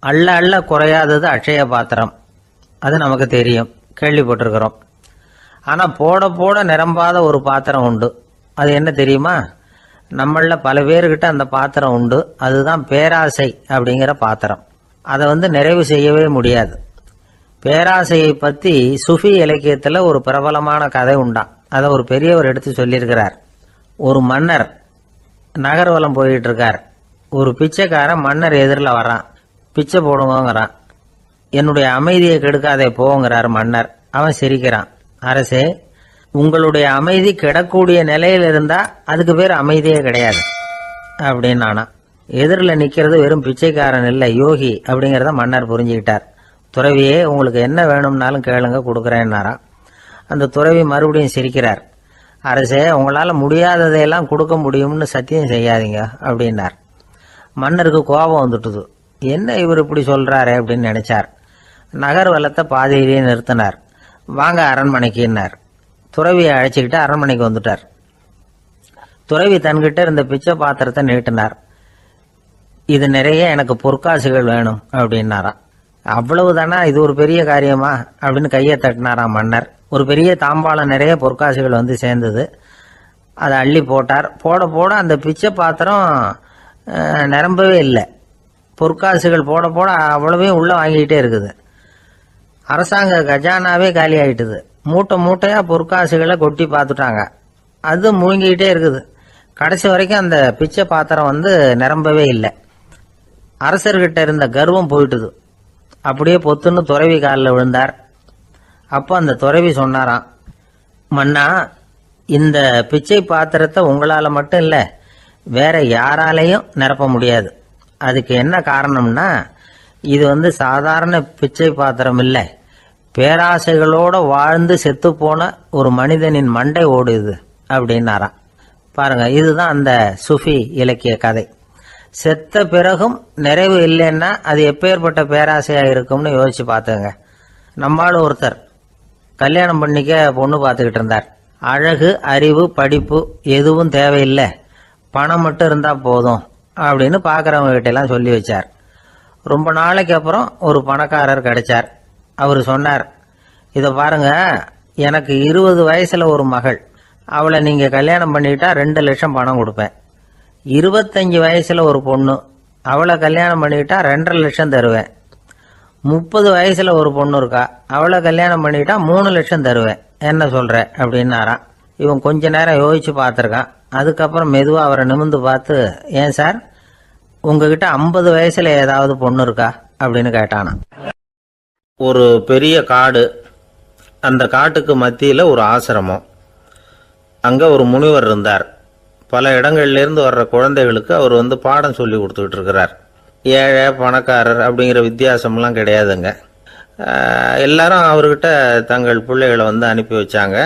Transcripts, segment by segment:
அள்ள அள்ள குறையாதது அட்சய பாத்திரம். அது நமக்கு தெரியும், கேள்விப்பட்டிருக்கிறோம். ஆனால் போட போட நிரம்பாத ஒரு பாத்திரம் உண்டு. அது என்ன தெரியுமா? நம்மள பல பேர்கிட்ட அந்த பாத்திரம் உண்டு. அதுதான் பேராசை அப்படிங்கிற பாத்திரம். அதை நிறைவு செய்யவே முடியாது. பேராசையை பற்றி சுஃபி இலக்கியத்தில் ஒரு பிரபலமான கதை உண்டாம். அதை ஒரு பெரியவர் எடுத்து சொல்லியிருக்கிறார். ஒரு மன்னர் நகர்வலம் போயிட்டு இருக்கார். ஒரு பிச்சைக்காரன் மன்னர் எதிரில் வரான். பிச்சை போடுவோங்கிறான். என்னுடைய அமைதியை கெடுக்காதே போங்கிறார் மன்னர். அவன் சிரிக்கிறான். அரசே, உங்களுடைய அமைதி கெடக்கூடிய நிலையில் இருந்தா அதுக்கு பேர் அமைதியே கிடையாது அப்படின்னு நானா. எதிரில் நிற்கிறது வெறும் பிச்சைக்காரன் இல்லை, யோகி அப்படிங்கிறத மன்னர் புரிஞ்சுக்கிட்டார். துறவியே, உங்களுக்கு என்ன வேணும்னாலும் கேளுங்க, கொடுக்குறேன்னாராம். அந்த துறவி மறுபடியும் சிரிக்கிறார். அரசே, உங்களால் முடியாததையெல்லாம் கொடுக்க முடியும்னு சத்தியம் செய்யாதீங்க அப்படின்னார். மன்னருக்கு கோபம் வந்துட்டுது. என்ன இவர் இப்படி சொல்றாரு அப்படின்னு நினைச்சார். நகர்வலத்தை பாதையிலேயே நிறுத்தினார். வாங்க அரண்மனைக்குன்னார். துறவியை அழைச்சிக்கிட்டு அரண்மனைக்கு வந்துட்டார். துறவி தன்கிட்ட இருந்த பிச்சை பாத்திரத்தை நீட்டினார். இது நிறைய எனக்கு பொற்காசுகள் வேணும் அப்படின்னாராம். அவ்வளவுதானா, இது ஒரு பெரிய காரியமா அப்படின்னு கையை தட்டினாராம் மன்னர். ஒரு பெரிய தாம்பாளம் நிறைய பொற்காசுகள் சேர்ந்தது. அதை அள்ளி போட்டார். போட போட அந்த பிச்சை பாத்திரம் நிரம்பவே இல்லை. பொற்காசுகள் போட போட அவ்வளவே உள்ள வாங்கிக்கிட்டே இருக்குது. அரசாங்க கஜானாவே காலி ஆயிட்டுது. மூட்டை மூட்டையா பொற்காசுகளை கொட்டி பார்த்துட்டாங்க. அது முழுங்கிக்கிட்டே இருக்குது. கடைசி வரைக்கும் அந்த பிச்சை பாத்திரம் நிரம்பவே இல்லை. அரசர்கிட்ட இருந்த கர்வம் போயிட்டுது. அப்படியே பொத்துன்னு துறவி காலில் விழுந்தார். அப்போ அந்த துறவி சொன்னாராம், மன்னா, இந்த பிச்சை பாத்திரத்தை உங்களால் மட்டும் இல்லை, வேற யாராலையும் நிரப்ப முடியாது. அதுக்கு என்ன காரணம்னா, இது சாதாரண பிச்சை பாத்திரம் இல்லை, பேராசைகளோட வாழ்ந்து செத்து போன ஒரு மனிதனின் மண்டை ஓடுது அப்படின்னாராம். பாருங்க, இதுதான் அந்த சுஃபி இலக்கிய கதை. செத்த பிறகும் நிறைவு இல்லைன்னா அது எப்பேற்பட்ட பேராசையா இருக்கும்னு யோசிச்சு பார்த்துங்க. நம்மால் ஒருத்தர் கல்யாணம் பண்ணிக்க பொண்ணு பார்த்துக்கிட்டு இருந்தார். அழகு, அறிவு, படிப்பு எதுவும் தேவையில்லை, பணம் மட்டும் இருந்தா போதும் அப்படின்னு பார்க்குறவங்க கிட்ட எல்லாம் சொல்லி வச்சார். ரொம்ப நாளைக்கு அப்புறம் ஒரு பணக்காரர் கிடைச்சார். அவர் சொன்னார், இதை பாருங்க, எனக்கு 20 வயசுல ஒரு மகள், அவளை நீங்க கல்யாணம் பண்ணிக்கிட்டா 2 லட்சம் பணம் கொடுப்பேன். 25 வயசுல ஒரு பொண்ணு, அவளை கல்யாணம் பண்ணிக்கிட்டா 2.5 லட்சம் தருவேன். 30 வயசுல ஒரு பொண்ணு இருக்கா, அவளை கல்யாணம் பண்ணிக்கிட்டா 3 லட்சம் தருவேன். என்ன சொல்ற அப்படின்னாராம். இவன் கொஞ்ச நேரம் யோசிச்சு பார்த்துருக்கான். அதுக்கப்புறம் மெதுவாக அவரை நிமிர்ந்து பார்த்து, ஏன் சார், உங்ககிட்ட 50 வயசுல ஏதாவது பொண்ணு இருக்கா அப்படின்னு கேட்டானா. ஒரு பெரிய காடு. அந்த காட்டுக்கு மத்தியில் ஒரு ஆசிரமம். அங்கே ஒரு முனிவர் இருந்தார். பல இடங்கள்லேருந்து வர்ற குழந்தைகளுக்கு அவர் பாடம் சொல்லி கொடுத்துக்கிட்டு இருக்கிறார். ஏழை பணக்காரர் அப்படிங்கிற வித்தியாசம்லாம் கிடையாதுங்க. எல்லாரும் அவர்கிட்ட தங்கள் பிள்ளைகளை அனுப்பி வச்சாங்க.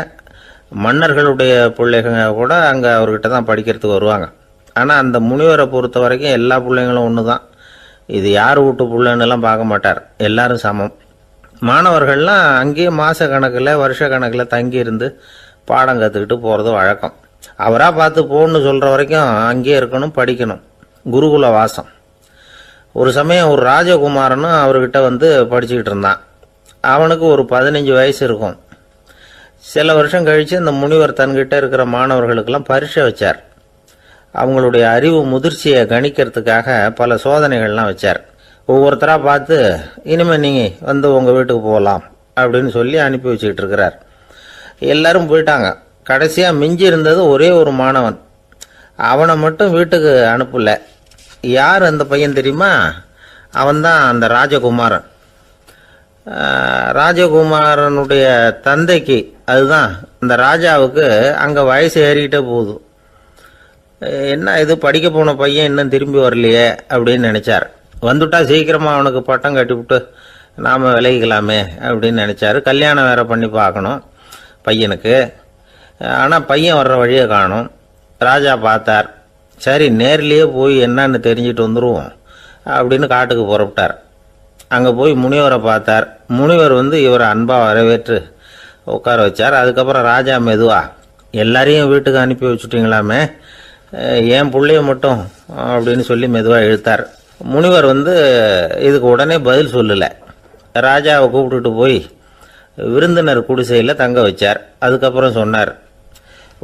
மன்னர்களுடைய பிள்ளைங்க கூட அங்கே அவர்கிட்ட தான் படிக்கிறதுக்கு வருவாங்க. ஆனால் அந்த முனிவரை பொறுத்த வரைக்கும் எல்லா பிள்ளைங்களும் ஒன்று தான். இது யார் வீட்டு பிள்ளைன்னெல்லாம் பார்க்க மாட்டார், எல்லாரும் சமம். மாணவர்கள்லாம் அங்கேயே மாத கணக்கில் வருஷ கணக்கில் தங்கி இருந்து பாடம் கற்றுக்கிட்டு போகிறது வழக்கம். அவராக பார்த்து போன்னு சொல்கிற வரைக்கும் அங்கேயே இருக்கணும், படிக்கணும். குருகுல வாசம். ஒரு சமயம் ஒரு ராஜகுமாரனும் அவர்கிட்ட படிச்சுக்கிட்டு இருந்தான். அவனுக்கு ஒரு 15 வயசு இருக்கும். சில வருஷம் கழித்து இந்த முனிவர் தன்கிட்ட இருக்கிற மாணவர்களுக்கெல்லாம் பரீட்சை வச்சார். அவங்களுடைய அறிவு முதிர்ச்சியை கணிக்கிறதுக்காக பல சோதனைகள்லாம் வச்சார். ஒவ்வொருத்தராக பார்த்து, இனிமேல் நீங்கள் உங்கள் வீட்டுக்கு போகலாம் அப்படின்னு சொல்லி அனுப்பி வச்சுக்கிட்டு இருக்கிறார். எல்லாரும் போயிட்டாங்க. கடைசியாக மிஞ்சி இருந்தது ஒரே ஒரு மாணவன். அவனை மட்டும் வீட்டுக்கு அனுப்பல. யார் அந்த பையன் தெரியுமா? அவன்தான் அந்த ராஜகுமாரன். ராஜகுமாரனுடைய தந்தைக்கு, அதுதான் அந்த ராஜாவுக்கு, அங்கே வயசு ஏறிக்கிட்டே போகுது. என்ன இது, படிக்க போன பையன் இன்னும் திரும்பி வரலையே அப்படின்னு நினைச்சார். வந்துட்டா சீக்கிரமா அவனுக்கு பட்டம் கட்டிவிட்டு நாம விலகிக்கலாமே அப்படின்னு நினைச்சாரு. கல்யாணம் வேற பண்ணி பார்க்கணும் பையனுக்கு. ஆனால் பையன் வர்ற வழியை காணும். ராஜா பார்த்தார். சரி, நேர்லேயே போய் என்னன்னு தெரிஞ்சுட்டு வந்துடுவோம் அப்படின்னு காட்டுக்கு புறப்பட்டார். அங்கே போய் முனிவரை பார்த்தார். முனிவர் இவரை அன்பாக வரவேற்று உட்கார வச்சார். அதுக்கப்புறம் ராஜா மெதுவா, எல்லாரையும் வீட்டுக்கு அனுப்பி வச்சுட்டீங்களாமே, ஏன் பிள்ளைய மட்டும் அப்படின்னு சொல்லி மெதுவாக இழுத்தார். முனிவர் இதுக்கு உடனே பதில் சொல்லலை. ராஜாவை கூப்பிட்டுட்டு போய் விருந்தினர் குடிசையில் தங்க வச்சார். அதுக்கப்புறம் சொன்னார்,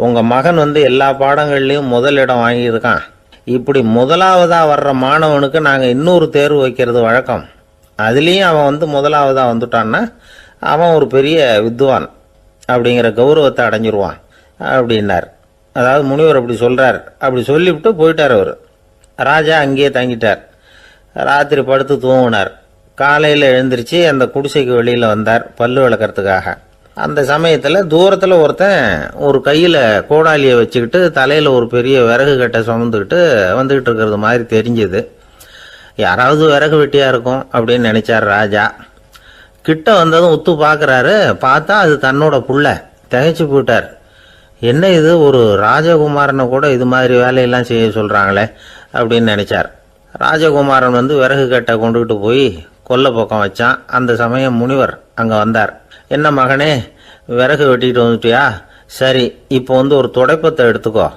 உங்கள் மகன் எல்லா பாடங்கள்லையும் முதலிடம் வாங்கியிருக்கான். இப்படி முதலாவதாக வர்ற மாணவனுக்கு நாங்கள் இன்னொரு தேர்வு வைக்கிறது வழக்கம். அதுலேயும் அவன் முதலாவதாக வந்துட்டான்னா அவன் ஒரு பெரிய வித்வான் அப்படிங்கிற கௌரவத்தை அடைஞ்சிருவான் அப்படின்னார். அதாவது முனிவர் அப்படி சொல்கிறார். அப்படி சொல்லிவிட்டு போயிட்டார் அவர். ராஜா அங்கேயே தங்கிட்டார். ராத்திரி படுத்து தூங்கினார். காலையில் எழுந்திரிச்சு அந்த குடிசைக்கு வெளியில் வந்தார் பல்லு விளக்கறதுக்காக. அந்த சமயத்தில் தூரத்தில் ஒருத்தன் ஒரு கையில் கோடாலியை வச்சுக்கிட்டு தலையில் ஒரு பெரிய விறகு கட்டை சுமந்துக்கிட்டு வந்துக்கிட்டு இருக்கிறது மாதிரி தெரிஞ்சுது. யாராவது விறகு வெட்டியாக இருக்கும் அப்படின்னு நினைச்சார் ராஜா. கிட்ட வந்ததும் உத்து பார்க்குறாரு. பார்த்தா அது தன்னோட புள்ள. திகைச்சு போயிட்டார். என்ன இது, ஒரு ராஜகுமாரனை கூட இது மாதிரி வேலையெல்லாம் செய்ய சொல்கிறாங்களே அப்படின்னு நினைச்சார். ராஜகுமாரன் விறகு கட்டை கொண்டுகிட்டு போய் கொல்லை பக்கம் வச்சான். அந்த சமயம் முனிவர் அங்கே வந்தார். என்ன மகனே, விறகு வெட்டிட்டு வந்துட்டியா? சரி, இப்போ ஒரு துடைப்பத்தை எடுத்துக்கோ,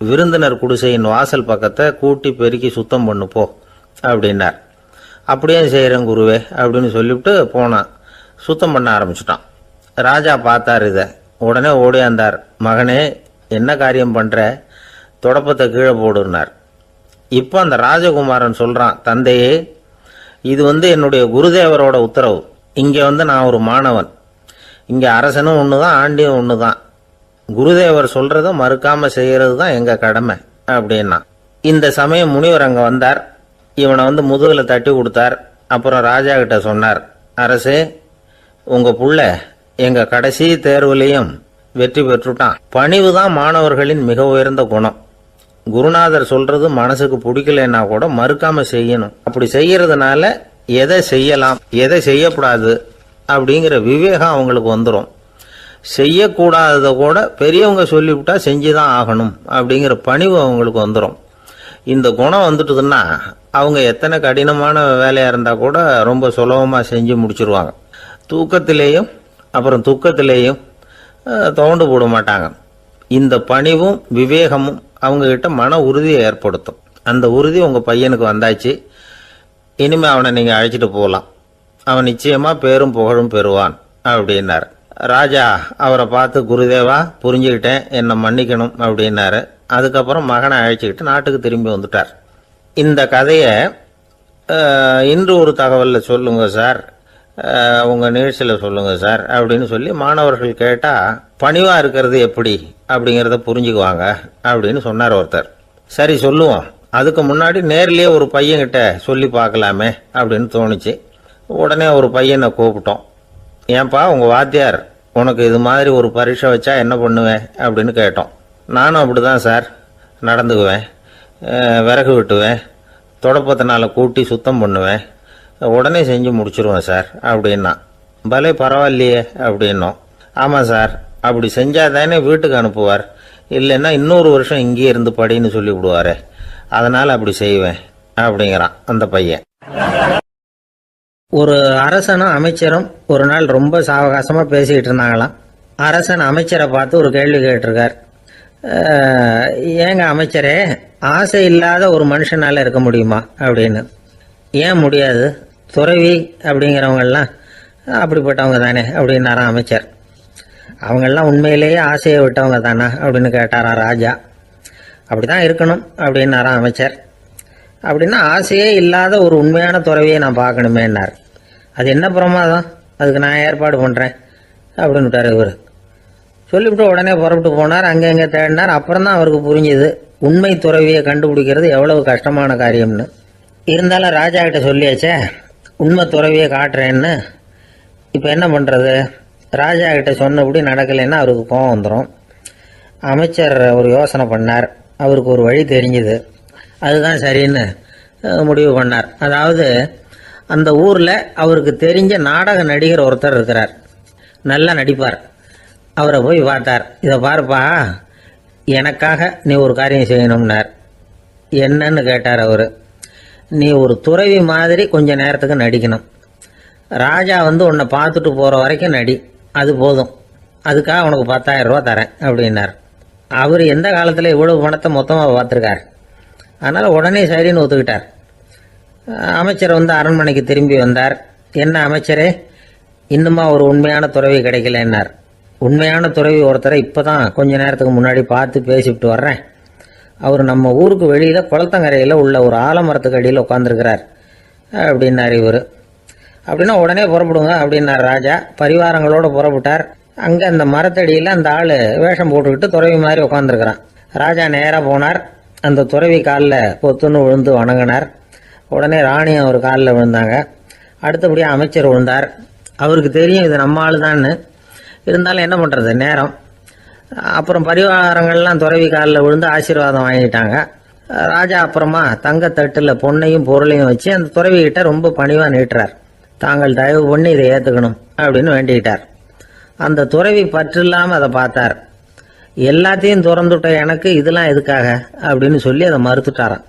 விருந்தினர் குடிசையின் வாசல் பக்கத்தை கூட்டி பெருக்கி சுத்தம் பண்ணு போ அப்படின்னார். அப்படியே செய்கிறேன் குருவே அப்படின்னு சொல்லிவிட்டு போனான். சுத்தம் பண்ண ஆரம்பிச்சிட்டான். ராஜா பார்த்தார் இதை. உடனே ஓடியாந்தார். மகனே, என்ன காரியம் பண்ணுற? துடைப்பத்தை கீழே போடுனார். இப்போ அந்த ராஜகுமாரன் சொல்கிறான், தந்தையே, இது என்னுடைய குருதேவரோட உத்தரவு. இங்கே நான் ஒரு மாணவன். இங்கே அரசனும் ஒன்று தான், ஆண்டியும் ஒன்று தான். குருதேவர் சொல்கிறத மறுக்காமல் செய்கிறது தான் எங்கள் கடமை அப்படின்னா. இந்த சமயம் முனிவர் அங்கே வந்தார். இவனை முதுகில் தட்டி கொடுத்தார். அப்புறம் ராஜா கிட்ட சொன்னார், அரசே, உங்கள் புள்ள எங்கள் கடைசி தேர்வுலையும் வெற்றி பெற்றுட்டான். பணிவு தான் மாணவர்களின் மிக உயர்ந்த குணம். குருநாதர் சொல்றது மனசுக்கு பிடிக்கலன்னா கூட மறுக்காம செய்யணும். அப்படி செய்யறதுனால எதை செய்யலாம் எதை செய்யக்கூடாது அப்படிங்கிற விவேகம் அவங்களுக்கு வந்துடும். செய்யக்கூடாதத கூட பெரியவங்க சொல்லிவிட்டா செஞ்சுதான் ஆகணும் அப்படிங்கிற பணிவு அவங்களுக்கு வந்துடும். இந்த குணம் வந்துட்டுதுன்னா அவங்க எத்தனை கடினமான வேலையா இருந்தா கூட ரொம்ப சுலபமா செஞ்சு முடிச்சிருவாங்க. தூக்கத்திலேயும் அப்புறம் துக்கத்திலேயும் தோண்டு போட மாட்டாங்க. இந்த பணிவும் விவேகமும் அவங்க கிட்ட மன உறுதியை ஏற்படுத்தும். அந்த உறுதி உங்க பையனுக்கு வந்தாச்சு. இனிமே அவனை நீங்க அழைச்சிட்டு போகலாம். அவன் நிச்சயமா பேரும் புகழும் பெறுவான் அப்படின்னாரு. ராஜா அவரை பார்த்து, குருதேவா, புரிஞ்சுக்கிட்டேன், என்னை மன்னிக்கணும் அப்படின்னாரு. அதுக்கப்புறம் மகனை அழைச்சிக்கிட்டு நாட்டுக்கு திரும்பி வந்துட்டார். இந்த கதையை இன்று ஒரு தகவலில் சொல்லுங்க சார், உங்கள் நிகழ்ச்சியில் சொல்லுங்க சார் அப்படின்னு சொல்லி மாணவர்கள் கேட்டால் பணிவாக இருக்கிறது எப்படி அப்படிங்கிறத புரிஞ்சுக்குவாங்க அப்படின்னு சொன்னார் ஒருத்தர். சரி சொல்லுவோம், அதுக்கு முன்னாடி நேர்லேயே ஒரு பையன்கிட்ட சொல்லி பார்க்கலாமே அப்படின்னு தோணுச்சு. உடனே ஒரு பையனை கூப்பிட்டோம். ஏன்பா, உங்கள் வாத்தியார் உனக்கு இது மாதிரி ஒரு பரீட்சை வச்சா என்ன பண்ணுவேன் அப்படின்னு கேட்டோம். நானும் அப்படி தான் சார் நடந்துக்குவேன். விறகு வெட்டுவேன், தொடப்பத்தினால கூட்டி சுத்தம் பண்ணுவேன், உடனே செஞ்சு முடிச்சிருவேன் சார் அப்படின்னா. பலே பரவாயில்லையே அப்படின்னோம். ஆமாம் சார், அப்படி செஞ்சால் தானே வீட்டுக்கு அனுப்புவார், இல்லைன்னா இன்னொரு வருஷம் இங்கேயே இருந்து படின்னு சொல்லி விடுவாரு, அதனால் அப்படி செய்வேன் அப்படிங்கிறான் அந்த பையன். ஒரு அரசனும் அமைச்சரும் ஒரு நாள் ரொம்ப சாவகாசமாக பேசிக்கிட்டு இருந்தாங்களாம். அரசன் அமைச்சரை பார்த்து ஒரு கேள்வி கேட்டிருக்கார். ஏங்க அமைச்சரே, ஆசை இல்லாத ஒரு மனுஷனால இருக்க முடியுமா அப்படின்னு. ஏன் முடியாது, துறவி அப்படிங்கிறவங்கெல்லாம் அப்படிப்பட்டவங்க தானே அப்படின்னாராம் அமைச்சர். அவங்கெல்லாம் உண்மையிலேயே ஆசையை விட்டவங்க தானா அப்படின்னு கேட்டாராம் ராஜா. அப்படிதான் இருக்கணும் அப்படின்னாராம் அமைச்சர். அப்படின்னா ஆசையே இல்லாத ஒரு உண்மையான துறவியை நான் பார்க்கணுமேன்னார். அது என்ன பிரமாதம், அதுக்கு நான் ஏற்பாடு பண்ணுறேன் அப்படின்னு விட்டார் இவர். சொல்லிவிட்டு உடனே புறப்பட்டு போனார். அங்கே எங்கே தேடினார். அப்புறம் தான் அவருக்கு புரிஞ்சுது உண்மை துறவியை கண்டுபிடிக்கிறது எவ்வளவு கஷ்டமான காரியம்னு. இருந்தாலும் ராஜா கிட்ட சொல்லியாச்சே உண்மை துறவியை காட்டுறேன்னு. இப்போ என்ன பண்ணுறது, ராஜா கிட்ட சொன்னபடி நடக்கலைன்னா அவருக்கு கோபம் வந்துடும். அமைச்சர் ஒரு யோசனை பண்ணார். அவருக்கு ஒரு வழி தெரிஞ்சுது. அதுதான் சரின்னு முடிவு பண்ணார். அதாவது அந்த ஊரில் அவருக்கு தெரிஞ்ச நாடக நடிகர் ஒருத்தர் இருக்கிறார், நல்லா நடிப்பார். அவரை போய் பார்த்தார். இதை பாருப்பா, எனக்காக நீ ஒரு காரியம் செய்யணும்னார். என்னன்னு கேட்டார் அவர். நீ ஒரு துறவி மாதிரி கொஞ்ச நேரத்துக்கு நடிக்கணும். ராஜா உன்னை பார்த்துட்டு போகிற வரைக்கும் நடி, அது போதும். அதுக்காக உனக்கு 10,000 ரூபா தரேன் அப்படின்னார். அவர் எந்த காலத்தில் இவ்வளவு பணத்தை மொத்தமாக பார்த்துருக்கார். அதனால் உடனே சரின்னு ஒத்துக்கிட்டார். அமைச்சர் வந்து அரண்மனைக்கு திரும்பி வந்தார். என்ன அமைச்சரே, இன்னுமா ஒரு உண்மையான துறவி கிடைக்கலன்னார். உண்மையான துறவி ஒருத்தரை இப்போதான் கொஞ்ச நேரத்துக்கு முன்னாடி பார்த்து பேசிவிட்டு வர்றேன். அவர் நம்ம ஊருக்கு வெளியில் குளத்தங்கரையில் உள்ள ஒரு ஆலமரத்துக்கு அடியில் உட்காந்துருக்கிறார் அப்படின்னார் இவர். அப்படின்னா உடனே புறப்படுங்க அப்படின்னார் ராஜா. பரிவாரங்களோடு புறப்பட்டார். அங்கே அந்த மரத்தடியில் அந்த ஆள் வேஷம் போட்டுக்கிட்டு துறவி மாதிரி உட்காந்துருக்கிறான். ராஜா நேராக போனார். அந்த துறவி காலில் பொத்துன்னு விழுந்து வணங்கினார். உடனே ராணி அவர் காலில் விழுந்தாங்க. அடுத்தபடியாக அமைச்சர் விழுந்தார். அவருக்கு தெரியும் இது நம்ம ஆள் தான்னு. இருந்தாலும் என்ன பண்ணுறது, நேரம். அப்புறம் பரிவாரங்கள்லாம் துறவி காலில் விழுந்து ஆசீர்வாதம் வாங்கிட்டாங்க. ராஜா அப்புறமா தங்கத்தட்டில் பொண்ணையும் பொருளையும் வச்சு அந்த துறவிகிட்ட ரொம்ப பணிவாக நீட்டுறார். தாங்கள் தயவு பண்ணி இதை ஏற்றுக்கணும் அப்படின்னு வேண்டிக்கிட்டார். அந்த துறவி பற்று இல்லாமல் அதை பார்த்தார். எல்லாத்தையும் திறந்துட்ட எனக்கு இதெல்லாம் எதுக்காக அப்படின்னு சொல்லி அதை மறுத்துட்டாராம்.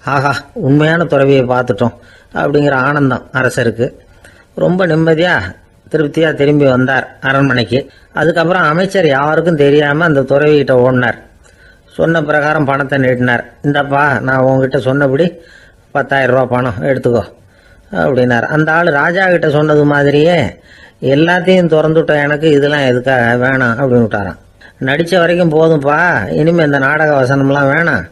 ஆஹா, உண்மையான துறவியை பார்த்துட்டோம் அப்படிங்கிற ஆனந்தம் அரசருக்கு. ரொம்ப நிம்மதியாக திருப்தியாக திரும்பி வந்தார் அரண்மனைக்கு. அதுக்கப்புறம் அமைச்சர் யாருக்கும் தெரியாமல் அந்த துறவிகிட்ட ஓடினார். சொன்ன பிரகாரம் பணத்தை நீட்டினார். இந்தப்பா, நான் உங்ககிட்ட சொன்னபடி 10,000 ரூபா பணம் எடுத்துக்கோ அப்படின்னார். அந்த ஆள் ராஜா கிட்ட சொன்னது மாதிரியே எல்லாத்தையும் திறந்துட்டோம் எனக்கு இதெல்லாம் எதுக்காக வேணாம் அப்படின்னு விட்டாராம். நடித்த வரைக்கும் போதும்ப்பா, இனிமேல் இந்த நாடக வசனம்லாம் வேணாம்,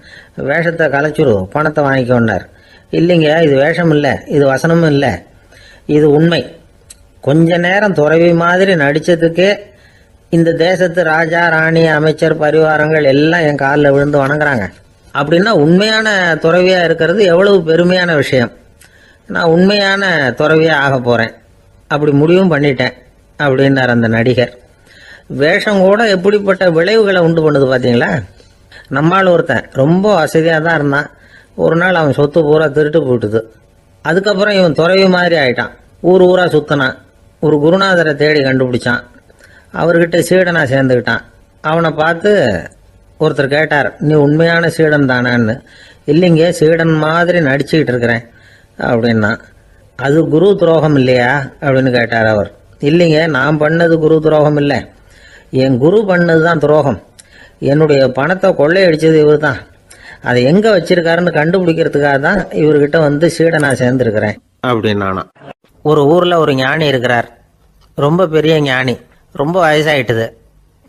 வேஷத்தை கலைச்சிரு, பணத்தை வாங்கிக்கோன்னார். இல்லைங்க, இது வேஷம் இல்லை, இது வசனமும் இல்லை, இது உண்மை. கொஞ்ச நேரம் துறவி மாதிரி நடித்ததுக்கே இந்த தேசத்து ராஜா ராணி அமைச்சர் பரிவாரங்கள் எல்லாம் என் காலில் விழுந்து வணங்குறாங்க. அப்படின்னா உண்மையான துறவியாக இருக்கிறது எவ்வளவு பெருமையான விஷயம். நான் உண்மையான துறவியாக ஆக போகிறேன், அப்படி முடிவும் பண்ணிட்டேன் அப்படின்னார் அந்த நடிகர். வேஷம் கூட எப்படிப்பட்ட விளைவுகளை உண்டு பண்ணுது பார்த்தீங்களா. நம்மால் ஒருத்தன் ரொம்ப வசதியாக தான் இருந்தான். ஒரு நாள் அவன் சொத்து பூரா திருட்டு போட்டுது. அதுக்கப்புறம் இவன் துறவி மாதிரி ஆயிட்டான். ஊர் ஊராக சுற்றினான். ஒரு குருநாதரை தேடி கண்டுபிடிச்சான். அவர்கிட்ட சீடனாக சேர்ந்துக்கிட்டான். அவனை பார்த்து ஒருத்தர் கேட்டார், நீ உண்மையான சீடன் தானான்னு. இல்லைங்க, சீடன் மாதிரி நடிச்சுக்கிட்டு இருக்கிறேன் அப்படின்னா. அது குரு துரோகம் இல்லையா அப்படின்னு கேட்டார் அவர். இல்லைங்க, நான் பண்ணது குரு துரோகம் இல்லை, என் குரு பண்ணது தான் துரோகம். என்னுடைய பணத்தை கொள்ளையடிச்சது இவர் தான். அதை எங்கே வச்சிருக்காருன்னு கண்டுபிடிக்கிறதுக்காக தான் இவர்கிட்ட வந்து சீடனாக சேர்ந்துருக்கிறேன் அப்படின்னானா. ஒரு ஊரில் ஒரு ஞானி இருக்கிறார். ரொம்ப பெரிய ஞானி. ரொம்ப வயசாயிட்டுது.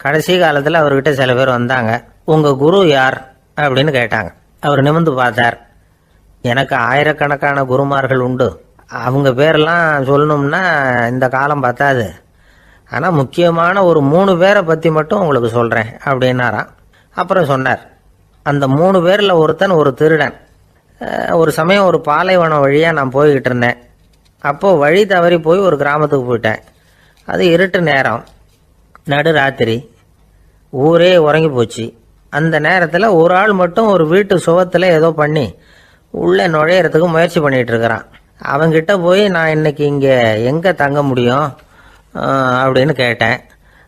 கடைசி காலத்தில் அவர்கிட்ட சில பேர் வந்தாங்க. உங்கள் குரு யார் அப்படின்னு கேட்டாங்க. அவர் நிமிர்ந்து பார்த்தார். எனக்கு ஆயிரக்கணக்கான குருமார்கள் உண்டு. அவங்க பேரெல்லாம் சொல்லணும்னா இந்த காலம் பத்தாது. ஆனால் முக்கியமான ஒரு 3 பேரை பற்றி மட்டும் உங்களுக்கு சொல்கிறேன் அப்படின்னாராம். அப்புறம் சொன்னார், அந்த 3 பேரில் ஒருத்தன் ஒரு திருடன். ஒரு சமயம் ஒரு பாலைவனம் வழியாக நான் போய்கிட்டு இருந்தேன். அப்போது வழி தவறி போய் ஒரு கிராமத்துக்கு போயிட்டேன். அது இருட்டு நேரம், நடு ராத்திரி, ஊரே உறங்கி போச்சு. அந்த நேரத்தில் ஒரு ஆள் மட்டும் ஒரு வீட்டு சுவத்தில் ஏதோ பண்ணி உள்ளே நுழையிறதுக்கு முயற்சி பண்ணிகிட்டு இருக்கிறான். அவங்கிட்ட போய் நான் இன்னைக்கு இங்கே எங்கே தங்க முடியும் அப்படின்னு கேட்டேன்.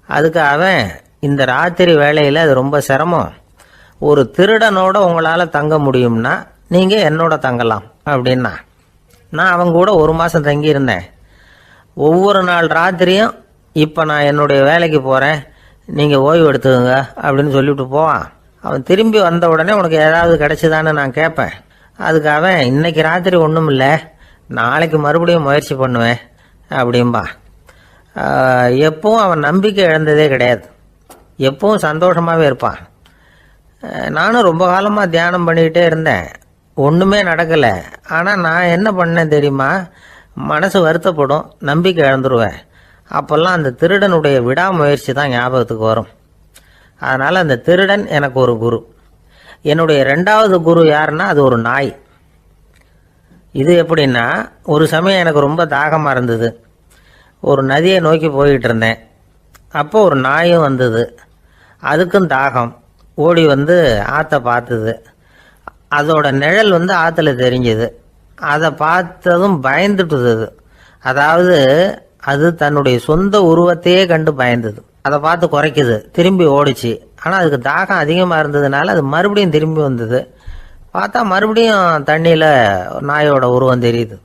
அதுக்கு அவன், இந்த ராத்திரி வேளையில் அது ரொம்ப சிரமம், ஒரு திருடனோட உங்களால் தங்க முடியும்னா நீங்கள் என்னோட தங்கலாம் அப்படின்னா. நான் அவங்க கூட 1 மாதம் தங்கியிருந்தேன். ஒவ்வொரு நாள் ராத்திரியும் இப்போ நான் என்னுடைய வேலைக்கு போகிறேன், நீங்கள் ஓய்வு எடுத்துக்கோங்க அப்படின்னு சொல்லிவிட்டு போவான். அவன் திரும்பி வந்த உடனே உனக்கு ஏதாவது கிடைச்சிதான்னு நான் கேட்பேன். அதுக்கு அவன், இன்னைக்கு ராத்திரி ஒன்றும் இல்லை, நாளைக்கு மறுபடியும் முயற்சி பண்ணுவேன் அப்படின்பா. எப்பவும் அவன் நம்பிக்கை இழந்ததே கிடையாது. எப்பவும் சந்தோஷமாகவே இருப்பான். நானும் ரொம்ப காலமாக தியானம் பண்ணிக்கிட்டே இருந்தேன். ஒன்றுமே நடக்கலை. ஆனால் நான் என்ன பண்ணேன் தெரியுமா, மனசு வருத்தப்படும், நம்பிக்கை இழந்துருவேன். அப்போல்லாம் அந்த திருடனுடைய விடாமுயற்சி தான் ஞாபகத்துக்கு வரும். அதனால் அந்த திருடன் எனக்கு ஒரு குரு. என்னுடைய 2வது குரு யாருன்னா அது ஒரு நாய். இது எப்படின்னா, ஒரு சமயம் எனக்கு ரொம்ப தாகமாக இருந்தது. ஒரு நதியை நோக்கி போய்கிட்டு இருந்தேன். அப்போ ஒரு நாயும் வந்தது. அதுக்கும் தாகம். ஓடி வந்து ஆற்றை பார்த்தது. அதோட நிழல் வந்து ஆற்றுல தெரிஞ்சுது. அதை பார்த்ததும் பயந்துட்டுது. அதாவது அது தன்னுடைய சொந்த உருவத்தையே கண்டு பயந்தது. அதை பார்த்து குறைக்குது, திரும்பி ஓடிச்சு. ஆனால் அதுக்கு தாகம் அதிகமாக இருந்ததுனால அது மறுபடியும் திரும்பி வந்தது. பார்த்தா மறுபடியும் தண்ணியில் நாயோட உருவம் தெரியுது.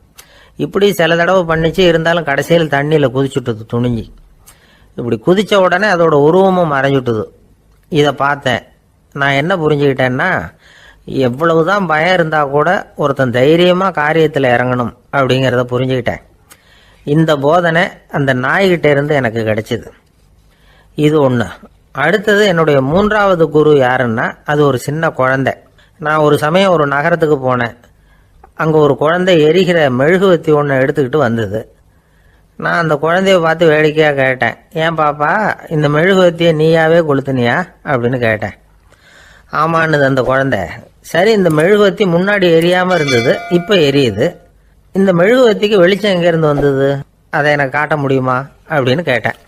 இப்படி சில தடவை பண்ணிச்சு. இருந்தாலும் கடைசியில் தண்ணியில் குதிச்சுட்டுது துணிஞ்சி. இப்படி குதித்த உடனே அதோட உருவமும் மறைஞ்சுட்டுது. இதை பார்த்தேன். நான் என்ன புரிஞ்சுக்கிட்டேன்னா, எவ்வளவுதான் பயம் இருந்தா கூட ஒருத்தன் தைரியமா காரியத்தில் இறங்கணும் அப்படிங்கிறத புரிஞ்சுக்கிட்டேன். இந்த போதனை அந்த நாய்கிட்ட இருந்து எனக்கு கிடைச்சிது. இது ஒன்று. அடுத்தது என்னுடைய மூன்றாவது குரு யாருன்னா அது ஒரு சின்ன குழந்தை. நான் ஒரு சமயம் ஒரு நகரத்துக்கு போனேன். அங்கே ஒரு குழந்தை எரிகிற மெழுகுவத்தி ஒன்று எடுத்துக்கிட்டு வந்தது. நான் அந்த குழந்தைய பார்த்து வேடிக்கையாக கேட்டேன், ஏன் பாப்பா இந்த மெழுகுவத்தியை நீயாவே கொளுத்துனியா அப்படின்னு கேட்டேன். ஆமான்னுது அந்த குழந்தை. சரி, இந்த மெழுகுவத்தி முன்னாடி எரியாமல் இருந்தது, இப்போ எரியுது. இந்த மெழுகுவத்திக்கு வெளிச்சம் எங்கேருந்து வந்தது, அதை எனக்கு காட்ட முடியுமா அப்படின்னு கேட்டேன்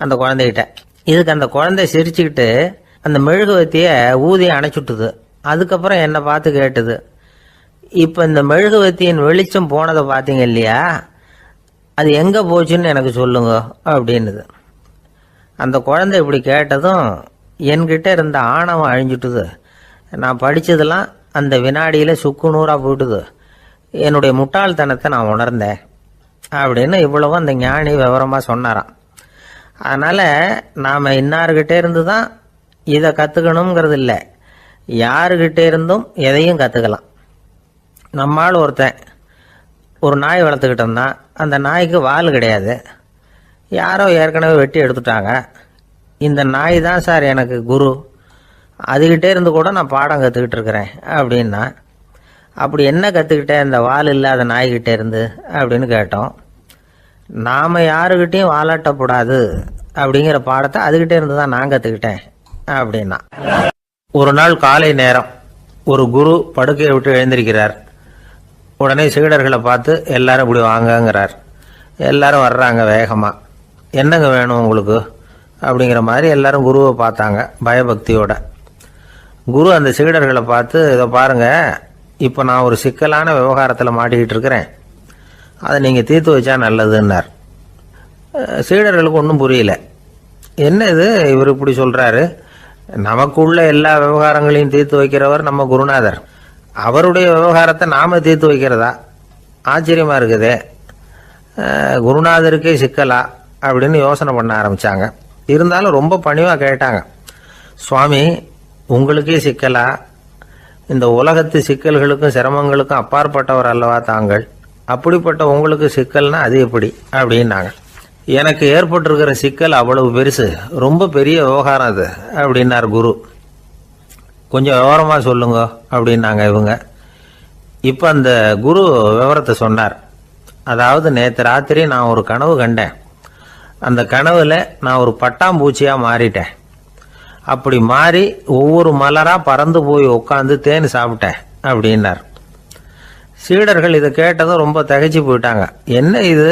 அந்த குழந்தைகிட்ட. இதுக்கு அந்த குழந்தை சிரிச்சுக்கிட்டு அந்த மெழுகுவத்தியை ஊதி அணைச்சுட்டுது. அதுக்கப்புறம் என்னை பார்த்து கேட்டுது, இப்போ இந்த மெழுகுவத்தியின் வெளிச்சம் போனதை பார்த்தீங்க இல்லையா, அது எங்கே போச்சுன்னு எனக்கு சொல்லுங்க அப்படின்னுது. அந்த குழந்தை இப்படி கேட்டதும் என்கிட்ட இருந்த ஆணவம் அழிஞ்சுட்டுது. நான் படித்ததெல்லாம் அந்த வினாடியில் சுக்கு நூறாக போயிட்டுது. என்னுடைய முட்டாள்தனத்தை நான் உணர்ந்தேன் அப்படின்னு இவ்வளவும் அந்த ஞானி விவரமாக சொன்னாராம். அதனால் நாம் இன்னார்கிட்ட இருந்து தான் இதை கற்றுக்கணுங்கிறது இல்லை, யாருக்கிட்டே இருந்தும் எதையும் கற்றுக்கலாம். நம்மால் ஒருத்தன் ஒரு நாய் வளர்த்துக்கிட்டோம்னா அந்த நாய்க்கு வால் கிடையாது, யாரோ ஏற்கனவே வெட்டி எடுத்துட்டாங்க. இந்த நாய் தான் சார் எனக்கு குரு, அதுகிட்டே இருந்து கூட நான் பாடம் கற்றுக்கிட்டு இருக்கிறேன் அப்படின்னா, அப்படி என்ன கற்றுக்கிட்டேன் இந்த வால் இல்லாத நாய்கிட்டே இருந்து அப்படின்னு கேட்டோம். நாம் யாருக்கிட்டையும் வாலாட்டக்கூடாது அப்படிங்கிற பாடத்தை அதுகிட்டே இருந்து தான் நான் கற்றுக்கிட்டேன் அப்படின்னா. ஒரு நாள் காலை நேரம் ஒரு குரு படுக்கையை விட்டு எழுந்திருக்கிறார். உடனே சீடர்களை பார்த்து எல்லாரும் இப்படி வாங்கங்கிறார். எல்லாரும் வர்றாங்க வேகமாக. என்னங்க வேணும் உங்களுக்கு அப்படிங்கிற மாதிரி எல்லாரும் குருவை பார்த்தாங்க பயபக்தியோட. குரு அந்த சீடர்களை பார்த்து, இதை பாருங்கள், இப்போ நான் ஒரு சிக்கலான விவகாரத்தில் மாட்டிக்கிட்டு இருக்கிறேன், அதை நீங்கள் தீர்த்து வச்சா நல்லதுன்னார். சீடர்களுக்கு ஒன்றும் புரியல. என்ன இது இவர் இப்படி சொல்கிறாரு, நமக்குள்ள எல்லா விவகாரங்களையும் தீர்த்து வைக்கிறவர் நம்ம குருநாதர், அவருடைய விவகாரத்தை நாம் தீர்த்து வைக்கிறதா, ஆச்சரியமாக இருக்குதே, குருநாதருக்கே சிக்கலா அப்படின்னு யோசனை பண்ண ஆரம்பித்தாங்க. இருந்தாலும் ரொம்ப பணிவாக கேட்டாங்க, சுவாமி உங்களுக்கே சிக்கலா, இந்த உலகத்து சிக்கல்களுக்கும் சிரமங்களுக்கும் அப்பாற்பட்டவர் அல்லவா தாங்கள், அப்படிப்பட்ட உங்களுக்கு சிக்கல்னா அது எப்படி அப்படின்னாங்க. எனக்கு ஏற்பட்டிருக்கிற சிக்கல் அவ்வளவு பெருசு, ரொம்ப பெரிய விவகாரம் அது அப்படின்னார் குரு. கொஞ்சம் விவரமாக சொல்லுங்க அப்படின்னாங்க இவங்க. இப்போ அந்த குரு விவரத்தை சொன்னார். அதாவது நேற்று ராத்திரி நான் ஒரு கனவு கண்டேன். அந்த கனவுல நான் ஒரு பட்டாம்பூச்சியாக மாறிட்டேன். அப்படி மாறி ஒவ்வொரு மலராக பறந்து போய் உட்காந்து தேன் சாப்பிட்டேன் அப்படின்னார். சீடர்கள் இதை கேட்டதும் ரொம்ப திகைச்சு போயிட்டாங்க. என்ன இது,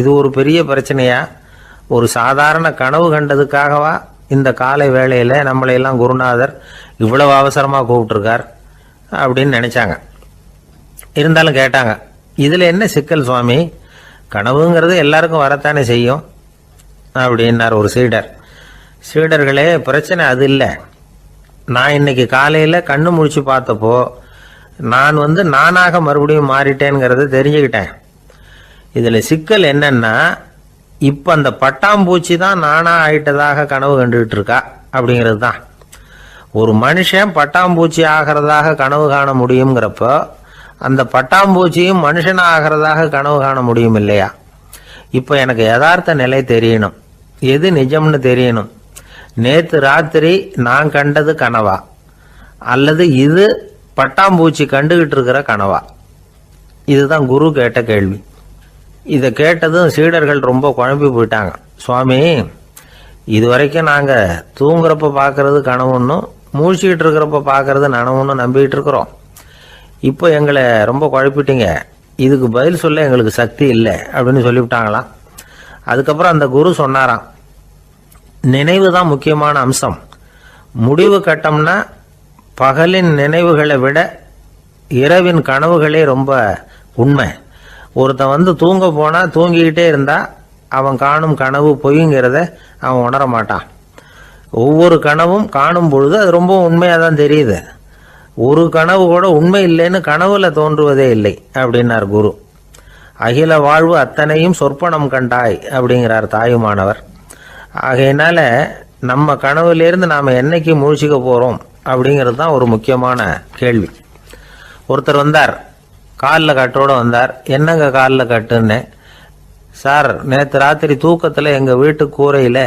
இது ஒரு பெரிய பிரச்சனையா, ஒரு சாதாரண கனவு கண்டதுக்காகவா இந்த காலை வேளையில் நம்மளையெல்லாம் குருநாதர் இவ்வளவு அவசரமாக கூப்பிட்டுருக்கார் அப்படின்னு நினைச்சாங்க. இருந்தாலும் கேட்டாங்க, இதில் என்ன சிக்கல் சுவாமி, கனவுங்கிறது எல்லாருக்கும் வரத்தானே செய்யும் அப்படின்னார் ஒரு சீடர். சீடர்களே, பிரச்சனை அது இல்லை. நான் இன்னைக்கு காலையில் கண்ணு முழிச்சு பார்த்தப்போ நான் நானாக மறுபடியும் மாறிட்டேங்கிறத தெரிஞ்சுக்கிட்டேன். இதில் சிக்கல் என்னன்னா, இப்போ அந்த பட்டாம்பூச்சி தான் நானா ஆயிட்டதாக கனவு கண்டுகிட்டு இருக்கா அப்படிங்கிறது தான். ஒரு மனுஷன் பட்டாம்பூச்சி ஆகிறதாக கனவு காண முடியுங்கிறப்போ அந்த பட்டாம்பூச்சியும் மனுஷனா ஆகிறதாக கனவு காண முடியும் இல்லையா? இப்போ எனக்கு யதார்த்த நிலை தெரியணும், எது நிஜம்னு தெரியணும். நேற்று ராத்திரி நான் கண்டது கனவா, அல்லது இது பட்டாம்பூச்சி கண்டுகிட்டு இருக்கிற கனவா? இதுதான் குரு கேட்ட கேள்வி. இதை கேட்டதும் சீடர்கள் ரொம்ப குழம்பி போயிட்டாங்க. சுவாமி, இது வரைக்கும் நாங்கள் தூங்குறப்ப பார்க்கறது கனவுன்னும் மூழ்கிட்டு இருக்கிறப்ப பார்க்கறது நனவுன்னு நம்பிக்கிட்டு இருக்கிறோம். இப்போ எங்களை ரொம்ப குழப்பிட்டீங்க, இதுக்கு பதில் சொல்ல எங்களுக்கு சக்தி இல்லை அப்படின்னு சொல்லிவிட்டாங்களாம். அதுக்கப்புறம் அந்த குரு சொன்னாராம், நினைவு தான் முக்கியமான அம்சம். முடிவு கட்டம்னா பகலின் நினைவுகளை விட இரவின் கனவுகளே ரொம்ப உண்மை. ஒருத்தன் தூங்க போனால் தூங்கிக்கிட்டே இருந்தால் அவன் காணும் கனவு பொய்ங்கிறத அவன் உணர மாட்டான். ஒவ்வொரு கனவும் காணும் பொழுது அது ரொம்ப உண்மையாக தான் தெரியுது. ஒரு கனவு கூட உண்மை இல்லைன்னு கனவுல தோன்றுவதே இல்லை அப்படின்னார் குரு. அகில வாழ்வு அத்தனையும் சொற்பனம் கண்டாய் அப்படிங்கிறார் தாயுமானவர். ஆகையினால நம்ம கனவுலேருந்து நாம் என்னைக்கு முழிச்சிக்க போகிறோம் அப்படிங்கிறது தான் ஒரு முக்கியமான கேள்வி. ஒருத்தர் வந்தார், காலில் கட்டோடு வந்தார். என்னங்க காலில் கட்டுன்னு? சார், நேற்று ராத்திரி தூக்கத்தில் எங்கள் வீட்டு கூரையில்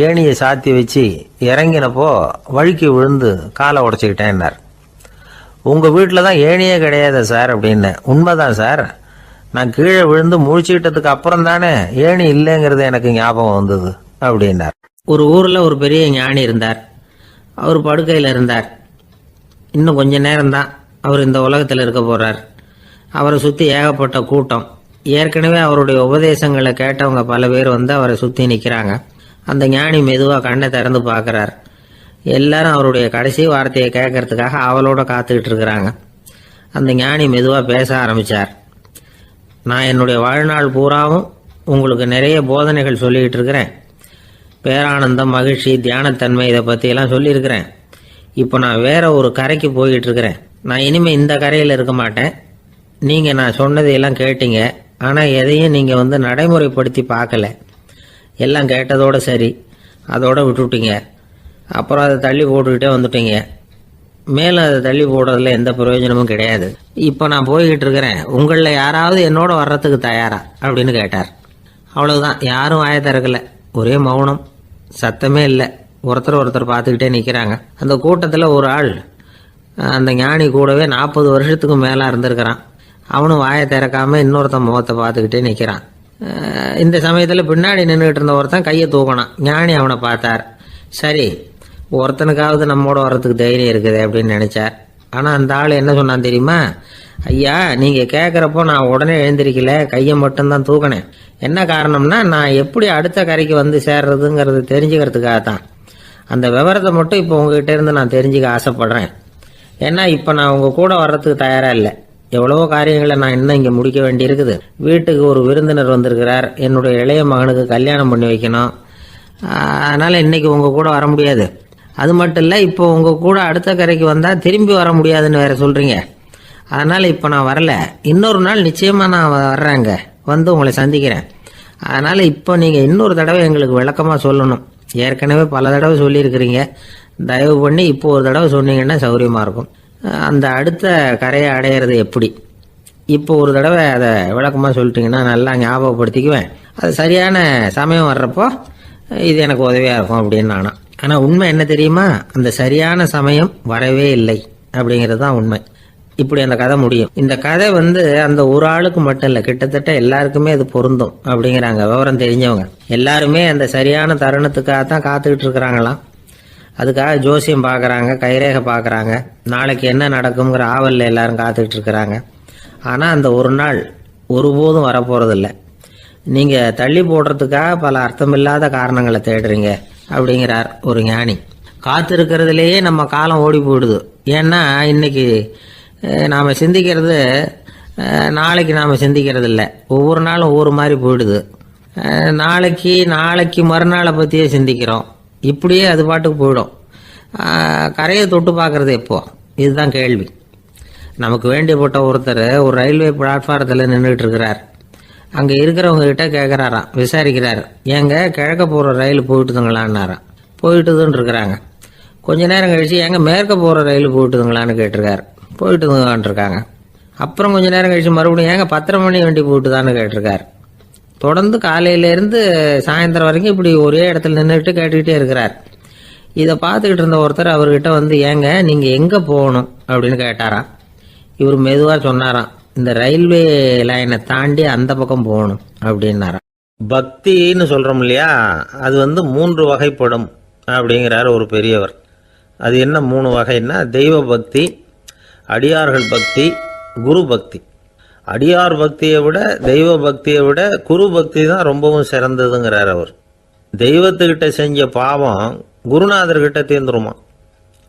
ஏணியை சாத்தி வச்சு இறங்கினப்போ வழுக்கி விழுந்து காலை உடச்சிக்கிட்டேன்னார். உங்கள் வீட்டில் தான் ஏணியே கிடையாது சார் அப்படின்னு. உண்மைதான் சார், நான் கீழே விழுந்து முழிச்சுக்கிட்டதுக்கு அப்புறம் தானே ஏணி இல்லைங்கிறது எனக்கு ஞாபகம் வந்தது அப்படின்னார். ஒரு ஊரில் ஒரு பெரிய ஞானி இருந்தார். அவர் படுக்கையில் இருந்தார். இன்னும் கொஞ்ச நேரம்தான் அவர் இந்த உலகத்தில் இருக்க போகிறார். அவரை சுற்றி ஏகப்பட்ட கூட்டம். ஏற்கனவே அவருடைய உபதேசங்களை கேட்டவங்க பல பேர் வந்து அவரை சுற்றி நிற்கிறாங்க. அந்த ஞானி மெதுவாக கண்ணை திறந்து பார்க்குறார். எல்லாரும் அவருடைய கடைசி வார்த்தையை கேட்கறதுக்காக அவளோட காத்துக்கிட்டு இருக்கிறாங்க. அந்த ஞானி மெதுவாக பேச ஆரம்பித்தார். நான் என்னுடைய வாழ்நாள் பூராவும் உங்களுக்கு நிறைய போதனைகள் சொல்லிக்கிட்டு இருக்கிறேன். பேரானந்தம், மகிழ்ச்சி, தியானத்தன்மை, இதை பற்றியெல்லாம் சொல்லியிருக்கிறேன். இப்போ நான் வேற ஒரு கரைக்கு போய்கிட்டு இருக்கிறேன். நான் இனிமேல் இந்த கரையில் இருக்க மாட்டேன். நீங்கள் நான் சொன்னதையெல்லாம் கேட்டீங்க, ஆனால் எதையும் நீங்கள் வந்து நடைமுறைப்படுத்தி பார்க்கல. எல்லாம் கேட்டதோடு சரி, அதோடு விட்டுவிட்டீங்க. அப்புறம் அதை தள்ளி போட்டுக்கிட்டே வந்துட்டீங்க. மேலும் அதை தள்ளி போடுறதுல எந்த பிரயோஜனமும் கிடையாது. இப்போ நான் போய்கிட்டு இருக்கிறேன். உங்களில் யாராவது என்னோட வர்றதுக்கு தயாரா அப்படின்னு கேட்டார். அவ்வளவுதான், யாரும் வாயை திறக்கல. ஒரே மௌனம், சத்தமே இல்லை. ஒருத்தர் பார்த்துக்கிட்டே நிற்கிறாங்க. அந்த கூட்டத்தில் ஒரு ஆள் அந்த ஞானி கூடவே 40 வருஷத்துக்கு மேலே இருந்திருக்கிறான். அவனும் வாயை திறக்காம இன்னொருத்தன் முகத்தை பார்த்துக்கிட்டே நிற்கிறான். இந்த சமயத்தில் பின்னாடி நின்றுட்டு இருந்த ஒருத்தன் கையை தூக்கினான். ஞானி அவனை பார்த்தார். சரி, ஒருத்தனுக்காவது நம்மோட வர்றதுக்கு தைரியம் இருக்குது அப்படின்னு நினைச்சார். ஆனால் அந்த ஆள் என்ன சொன்னான் தெரியுமா? ஐயா, நீங்கள் கேட்குறப்போ நான் உடனே எழுந்திருக்கல, கையை மட்டும்தான் தூக்கினேன். என்ன காரணம்னா, நான் எப்படி அடுத்த கரைக்கு வந்து சேர்றதுங்கிறது தெரிஞ்சுக்கிறதுக்காக தான். அந்த விவரத்தை மட்டும் இப்போ உங்ககிட்ட இருந்து நான் தெரிஞ்சுக்க ஆசைப்படுறேன். ஏன்னா இப்போ நான் உங்கள் கூட வர்றதுக்கு தயாராக இல்லை. எவ்வளவோ காரியங்களை நான் இன்னும் இங்கே முடிக்க வேண்டியிருக்குது. வீட்டுக்கு ஒரு விருந்தினர் வந்திருக்கிறார். என்னுடைய இளைய மகனுக்கு கல்யாணம் பண்ணி வைக்கணும். அதனால் இன்னைக்கு உங்கள் கூட வர முடியாது. அது மட்டும் இல்லை, இப்போ உங்கள் கூட அடுத்த கரைக்கு வந்தால் திரும்பி வர முடியாதுன்னு வேற சொல்கிறீங்க. அதனால் இப்போ நான் வரல. இன்னொரு நாள் நிச்சயமாக நான் வர்றேங்க, வந்து உங்களை சந்திக்கிறேன். அதனால் இப்போ நீங்கள் இன்னொரு தடவை எங்களுக்கு விளக்கமாக சொல்லணும். ஏற்கனவே பல தடவை சொல்லியிருக்கிறீங்க. தயவு பண்ணி இப்போ ஒரு தடவை சொன்னீங்கன்னா சௌகரியமாக இருக்கும். அந்த அடுத்த கரையை அடையிறது எப்படி? இப்போ ஒரு தடவை அதை விளக்கமாக சொல்லிட்டீங்கன்னா நல்லா ஞாபகப்படுத்திக்குவேன். அது சரியான சமயம் வர்றப்போ இது எனக்கு உதவியாக இருக்கும் அப்படின்னு நானா. ஆனால் உண்மை என்ன தெரியுமா? அந்த சரியான சமயம் வரவே இல்லை அப்படிங்கிறது தான் உண்மை. இப்படி அந்த கதை முடியும். இந்த கதை வந்து அந்த ஒரு ஆளுக்கு மட்டும் இல்லை, கிட்டத்தட்ட எல்லாருக்குமே அது பொருந்தும் அப்படிங்கிறாங்க விவரம் தெரிஞ்சவங்க. எல்லாருமே அந்த சரியான தருணத்துக்காக தான் காத்துக்கிட்டு இருக்கிறாங்களாம். அதுக்காக ஜோசியம் பார்க்குறாங்க, கைரேகை பார்க்குறாங்க. நாளைக்கு என்ன நடக்குங்கிற ஆவலில் எல்லாரும் காத்துக்கிட்டு இருக்கிறாங்க. ஆனால் அந்த ஒரு நாள் ஒருபோதும் வரப்போகிறதில்ல. நீங்கள் தள்ளி போடுறதுக்காக பல அர்த்தமில்லாத காரணங்களை தேடுறீங்க அப்படிங்கிறார் ஒரு ஞானி. காத்திருக்கிறதுலேயே நம்ம காலம் ஓடி போயிடுது. ஏன்னா இன்னைக்கு நாம் சிந்திக்கிறது நாளைக்கு நாம் சிந்திக்கிறது இல்லை. ஒவ்வொரு நாளும் ஒவ்வொரு மாதிரி போயிடுது. நாளைக்கு மறுநாளை பற்றியே சிந்திக்கிறோம். இப்படியே அது பாட்டுக்கு போயிடும். கரையை தொட்டு பார்க்குறது எப்போ? இதுதான் கேள்வி. நமக்கு வேண்டியப்பட்ட ஒருத்தர் ஒரு ரயில்வே பிளாட்ஃபாரத்தில் நின்றுட்டு இருக்கிறார். அங்கே இருக்கிறவங்க கிட்ட கேட்குறாராம், விசாரிக்கிறார். ஏங்க கிழக்க போகிற ரயில் போயிட்டுதுங்களான்னாராம். போயிட்டுதுன்னு இருக்கிறாங்க. கொஞ்ச நேரம் கழிச்சு ஏங்க மேற்க போகிற ரயில் போயிட்டுதுங்களான்னு கேட்டிருக்காரு. போயிட்டுதுங்களான் இருக்காங்க. அப்புறம் கொஞ்ச நேரம் கழிச்சு மறுபடியும் ஏங்க 10:30 மணி வண்டி போயிட்டுதான்னு கேட்டிருக்காரு. தொடர்ந்து காலையிலேருந்து சாயந்தரம் வரைக்கும் இப்படி ஒரே இடத்துல நின்றுட்டு கேட்டுக்கிட்டே இருக்கிறார். இதை பார்த்துக்கிட்டு இருந்த ஒருத்தர் அவர்கிட்ட வந்து, ஏங்க நீங்கள் எங்கே போகணும் அப்படின்னு கேட்டாராம். இவர் மெதுவாக சொன்னாராம், இந்த ரயில்வே லைனை தாண்டி அந்த பக்கம் போகணும் அப்படின்னாராம். பக்தின்னு சொல்கிறோம் இல்லையா, அது வந்து 3 வகைப்படும் அப்படிங்கிறார் ஒரு பெரியவர். அது என்ன 3 வகைன்னா, தெய்வ பக்தி, அடியார்கள் பக்தி, குரு பக்தி. அடியார் பக்தியை விட தெய்வ பக்தியை விட குரு பக்தி தான் ரொம்பவும் சிறந்ததுங்கிறார் அவர். தெய்வத்துக்கிட்ட செஞ்ச பாவம் குருநாதர்கிட்ட தீர்ந்துருமா.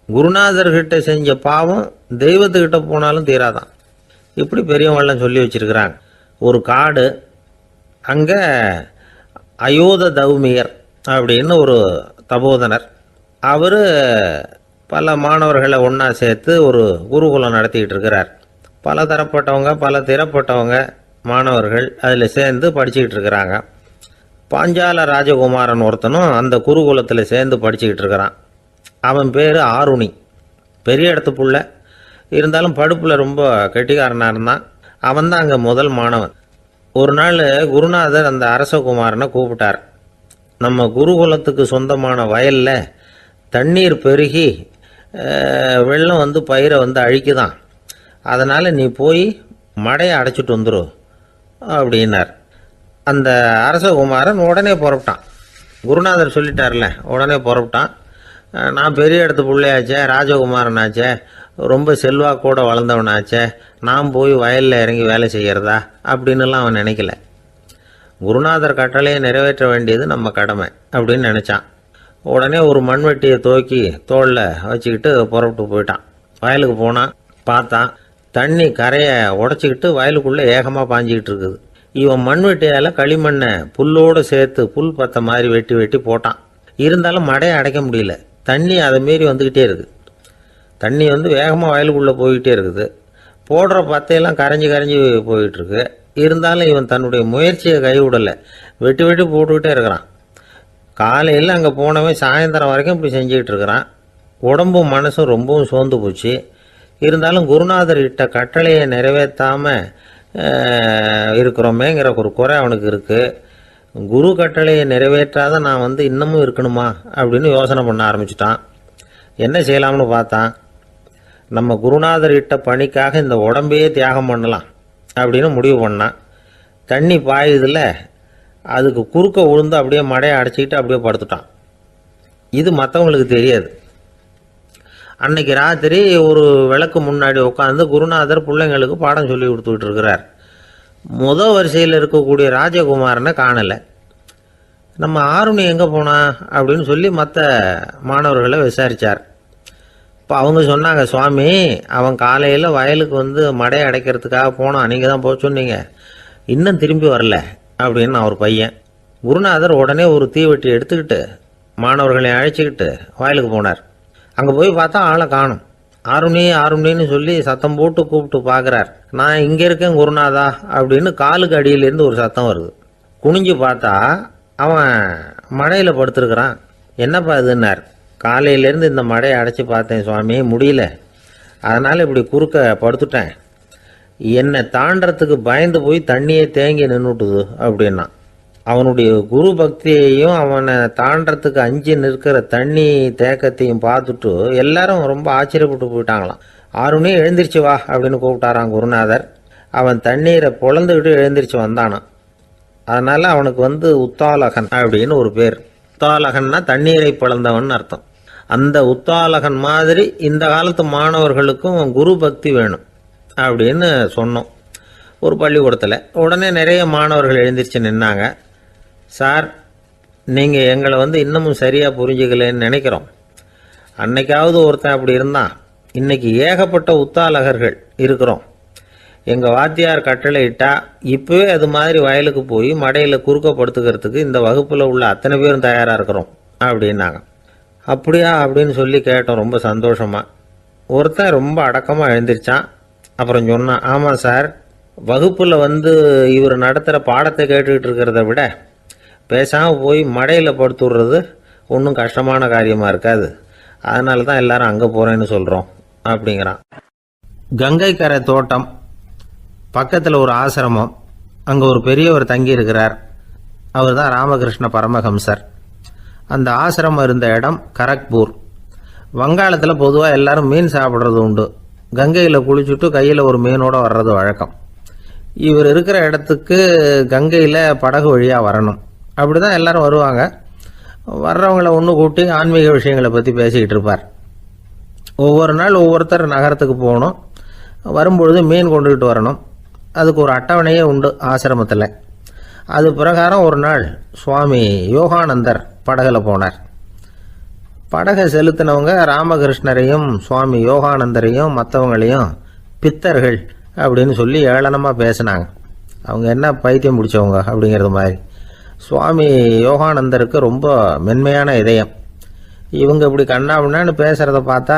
குருநாதர்கிட்ட செஞ்ச பாவம் தெய்வத்துக்கிட்ட போனாலும் தீராதான். இப்படி பெரியவங்களாம் சொல்லி வச்சிருக்கிறாங்க. ஒரு காடு, அங்கே அயோத தௌமியர் அப்படின்னு ஒரு தபோதனர். அவர் பல மாணவர்களை ஒன்றா சேர்த்து ஒரு குருகுலம் நடத்திக்கிட்டு இருக்கிறார். பல தரப்பட்டவங்க பல திறப்பட்டவங்க மாணவர்கள் அதில் சேர்ந்து படிச்சுக்கிட்டு இருக்கிறாங்க. பாஞ்சால ராஜகுமாரன் ஒருத்தனும் அந்த குருகுலத்தில் சேர்ந்து படிச்சுக்கிட்டு இருக்கிறான். அவன் பேர் ஆருணி. பெரிய இடத்து புள்ள இருந்தாலும் படுப்பில் ரொம்ப கெட்டிக்காரனாக இருந்தான். அவன் தான் அங்கே முதல் மாணவன். ஒரு நாள் குருநாதர் அந்த அரசகுமாரனை கூப்பிட்டார். நம்ம குருகுலத்துக்கு சொந்தமான வயலில் தண்ணீர் பெருகி வெள்ளம் வந்து பயிரை வந்து அழிக்குதான், அதனால் நீ போய் மடையை அடைச்சிட்டு வந்துரு அப்படின்னார். அந்த அரசகுமாரன் உடனே புறப்பட்டான். குருநாதர் சொல்லிட்டார்ல, உடனே புறப்பட்டான். நான் பெரிய இடத்து பிள்ளையாச்சே, ராஜகுமாரனாச்சே, ரொம்ப செல்வாக்கூட வளர்ந்தவனாச்சே, நான் போய் வயலில் இறங்கி வேலை செய்கிறதா அப்படின்னுலாம் அவன் நினைக்கல. குருநாதர் கட்டளையை நிறைவேற்ற வேண்டியது நம்ம கடமை அப்படின்னு நினச்சான். உடனே ஒரு மண்வெட்டியை தூக்கி தோளில் வச்சுக்கிட்டு புறப்பட்டு போயிட்டான். வயலுக்கு போனான். பார்த்தான், தண்ணி கரையை உடச்சிக்கிட்டு வயலுக்குள்ளே ஏகமாக பாஞ்சிக்கிட்டு இருக்குது. இவன் மண்வெட்டியால் களிமண்ணை புல்லோடு சேர்த்து புல் பத்த மாதிரி வெட்டி வெட்டி போட்டான். இருந்தாலும் மடையை அடைக்க முடியல. தண்ணி அதை மீறி வந்துக்கிட்டே இருக்குது. தண்ணி வந்து வேகமாக வயலுக்குள்ளே போய்கிட்டே இருக்குது. போடுற பத்தையெல்லாம் கரைஞ்சி கரைஞ்சி போயிட்டுருக்கு. இருந்தாலும் இவன் தன்னுடைய முயற்சியை கைவிடலை. வெட்டி வெட்டி போட்டுக்கிட்டே இருக்கிறான். காலையில் அங்கே போனவன் சாயந்தரம் வரைக்கும் இப்படி செஞ்சுக்கிட்டு இருக்கிறான். உடம்பும் மனசும் ரொம்பவும் சோர்ந்து போச்சு. இருந்தாலும் குருநாதர் இட்ட கட்டளையை நிறைவேற்றாமல் இருக்கிறோமேங்கிற ஒரு குறை அவனுக்கு இருக்குது. குரு கட்டளையை நிறைவேற்றாத நான் வந்து இன்னமும் இருக்கணுமா அப்படின்னு யோசனை பண்ண ஆரம்பிச்சிட்டான். என்ன செய்யலாம்னு பார்த்தான். நம்ம குருநாதர் இட்ட பணிக்காக இந்த உடம்பையே தியாகம் பண்ணலாம் அப்படின்னு முடிவு பண்ணான். தண்ணி பாயுதில் அதுக்கு குறுக்க விழுந்து அப்படியே மடையை அடைச்சிக்கிட்டு அப்படியே படுத்துட்டான். இது மற்றவங்களுக்கு தெரியாது. அன்னைக்கு ராத்திரி ஒரு விளக்கு முன்னாடி உட்காந்து குருநாதர் பிள்ளைங்களுக்கு பாடம் சொல்லி கொடுத்துக்கிட்டு இருக்கிறார். முதல் வரிசையில் இருக்கக்கூடிய ராஜகுமாரனை காணலை. நம்ம ஆருணி எங்கே போனா அப்படின்னு சொல்லி மற்ற மாணவர்களை விசாரித்தார். இப்போ அவங்க சொன்னாங்க, சுவாமி அவன் காலையில் வயலுக்கு வந்து மடையை அடைக்கிறதுக்காக போனான், நீங்கள் தான் போக சொன்னீங்க, இன்னும் திரும்பி வரல அப்படின்னு அவர் பையன். குருநாதர் உடனே ஒரு தீவெட்டி எடுத்துக்கிட்டு மாணவர்களை அழைச்சிக்கிட்டு வயலுக்கு போனார். அங்கே போய் பார்த்தா ஆளை காணும். ஆருணி ஆருணின்னு சொல்லி சத்தம் போட்டு கூப்பிட்டு பார்க்குறார். நான் இங்கே இருக்கேன் குருநாதா அப்படின்னு காலுக்கு அடியிலேருந்து ஒரு சத்தம் வருது. குனிஞ்சு பார்த்தா அவன் மடையில் படுத்துருக்கிறான். என்னப்பா இதுன்னார். காலையிலேருந்து இந்த மடையை அடைச்சி பார்த்தேன் சுவாமி, முடியல, அதனால் இப்படி குறுக்க படுத்துட்டேன். என்னை தாண்டறதுக்கு பயந்து போய் தண்ணியை தேங்கி நின்றுட்டுது அப்படின்னா. அவனுடைய குரு பக்தியையும் அவனை தாண்டறதுக்கு அஞ்சு நிற்கிற தண்ணி தேக்கத்தையும் பார்த்துட்டு எல்லாரும் ரொம்ப ஆச்சரியப்பட்டு போயிட்டாங்களாம். ஆருணி எழுந்திரிச்சு வா அப்படின்னு கூப்பிட்டாரான் குருநாதர். அவன் தண்ணீரை பொழந்துக்கிட்டு எழுந்திரிச்சு வந்தானான். அதனால அவனுக்கு வந்து உத்தாலகன் அப்படின்னு ஒரு பேர். உத்தாலகன்னா தண்ணீரை பிளந்தவன் அர்த்தம். அந்த உத்தாலகன் மாதிரி இந்த காலத்து மாணவர்களுக்கும் குரு பக்தி வேணும் அப்படின்னு சொன்னோம் ஒரு பள்ளிக்கூடத்தில். உடனே நிறைய மாணவர்கள் எழுந்திரிச்சு நின்னாங்க. சார், நீங்கள் எங்களை வந்து இன்னமும் சரியாக புரிஞ்சுக்கலன்னு நினைக்கிறோம். அன்னைக்காவது ஒருத்தன் அப்படி இருந்தான், இன்னைக்கு ஏகப்பட்ட உத்தாலகர்கள் இருக்கிறோம். எங்கள் வாத்தியார் கட்டளை இட்டா இப்போவே அது மாதிரி வயலுக்கு போய் மடையில் குறுக்கப்படுத்துக்கிறதுக்கு இந்த வகுப்பில் உள்ள அத்தனை பேரும் தயாராக இருக்கிறோம் அப்படின்னாங்க. அப்படியா அப்படின்னு சொல்லி கேட்டோம் ரொம்ப சந்தோஷமாக. ஒருத்தன் ரொம்ப அடக்கமாக எழுந்திரிச்சான். அப்புறம் சொன்னான், ஆமாம் சார், வகுப்பில் வந்து இவர் நடத்துகிற பாடத்தை கேட்டுக்கிட்டு இருக்கிறத விட பேசாமல் போய் மடையில் படுத்துடுறது ஒன்றும் கஷ்டமான காரியமாக இருக்காது, அதனால தான் எல்லாரும் அங்கே போகிறேன்னு சொல்கிறோம் அப்படிங்கிறான். கங்கை கரை தோட்டம் பக்கத்தில் ஒரு ஆசிரமம், அங்கே ஒரு பெரியவர் தங்கி இருக்கிறார். அவர் தான் ராமகிருஷ்ண பரமஹம்சர். அந்த ஆசிரமம் இருந்த இடம் கரக்பூர். வங்காளத்தில் பொதுவாக எல்லாரும் மீன் சாப்பிட்றது உண்டு. கங்கையில் குளிச்சுட்டு கையில் ஒரு மீனோடு வர்றது வழக்கம். இவர் இருக்கிற இடத்துக்கு கங்கையில் படகு வழியாக வரணும். அப்படி தான் எல்லாரும் வருவாங்க. வர்றவங்களை ஒன்று கூட்டி ஆன்மீக விஷயங்களை பற்றி பேசிக்கிட்டு இருப்பார். ஒவ்வொரு நாள் ஒவ்வொருத்தர் நகரத்துக்கு போகணும். வரும்பொழுது மீன் கொண்டுகிட்டு வரணும். அதுக்கு ஒரு அட்டவணையே உண்டு ஆசிரமத்தில். அது பிரகாரம் ஒரு நாள் சுவாமி யோகானந்தர் படகுல போனார். படகை செலுத்தினவங்க ராமகிருஷ்ணரையும் சுவாமி யோகானந்தரையும் மற்றவங்களையும் பித்தர்கள் அப்படின்னு சொல்லி ஏளனமாக பேசினாங்க. அவங்க என்ன பைத்தியம் பிடிச்சவங்க அப்படிங்கிறது மாதிரி. சுவாமி யோகானந்தருக்கு ரொம்ப மென்மையான இதயம். இவங்க இப்படி கண்ணாபின்னான்னு பேசுகிறத பார்த்தா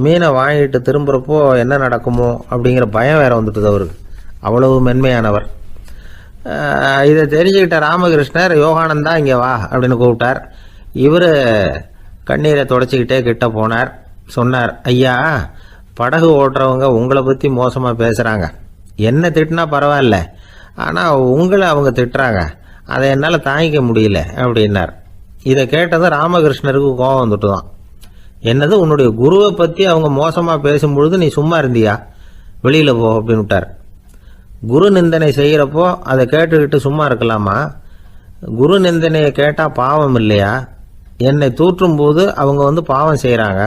மீனை வாங்கிட்டு திரும்புகிறப்போ என்ன நடக்குமோ அப்படிங்கிற பயம் வேற வந்துட்டுது அவருக்கு. அவ்வளவு மென்மையானவர். இதை தெரிஞ்சுக்கிட்ட ராமகிருஷ்ணர், யோகானந்தா இங்கே வா அப்படின்னு கூப்பிட்டார். இவர் கண்ணீரை தொடச்சிக்கிட்டே கிட்ட போனார். சொன்னார், ஐயா, படகு ஓட்டுறவங்க உங்களை பற்றி மோசமாக பேசுகிறாங்க. என்ன திட்டினா பரவாயில்ல, ஆனால் உங்களை அவங்க திட்டுறாங்க, அதை என்னால் தாங்கிக்க முடியல அப்படின்னார். இதை கேட்டதும் ராமகிருஷ்ணருக்கு கோபம் வந்துட்டு தான். என்னது, உன்னுடைய குருவை பற்றி அவங்க மோசமாக பேசும்பொழுது நீ சும்மா இருந்தியா? வெளியில் போ அப்படின்னு விட்டார். குரு நிந்தனை செய்கிறப்போ அதை கேட்டுக்கிட்டு சும்மா இருக்கலாமா? குரு நிந்தனையை கேட்டால் பாவம் இல்லையா? என்னை தூற்றும் போது அவங்க பாவம் செய்கிறாங்க,